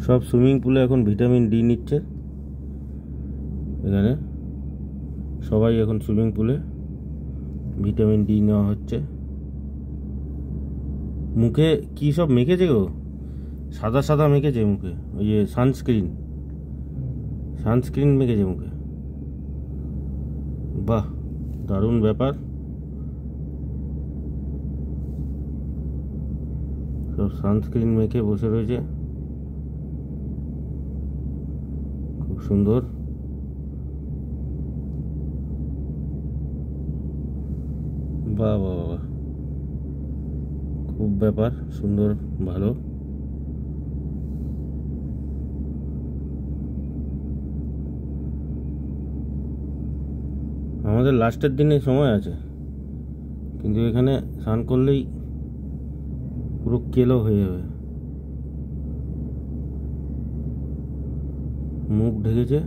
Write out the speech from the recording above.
সব সুইমিং পুলে এখন ভিটামিন ডি নিচ্ছে। এখানে সবাই এখন সুইমিং পুলে ভিটামিন ডি নেওয়া হচ্ছে। মুখে কি সব মেখেছে গো, সাদা সাদা মেখেছে মুখে, ওই যে সানস্ক্রিন মেখেছে মুখে। বাহ, দারুণ ব্যাপার। সব সানস্ক্রিন মেখে বসে রয়েছে, খুব সুন্দর। বাহ বাহ বাহ, খুব ব্যাপার সুন্দর, ভালো। আমাদের লাস্টের দিনে সময় আছে, কিন্তু এখানে স্নান করলেই পুরো কেলো হয়ে যাবে। মুখ ঢেকেছে।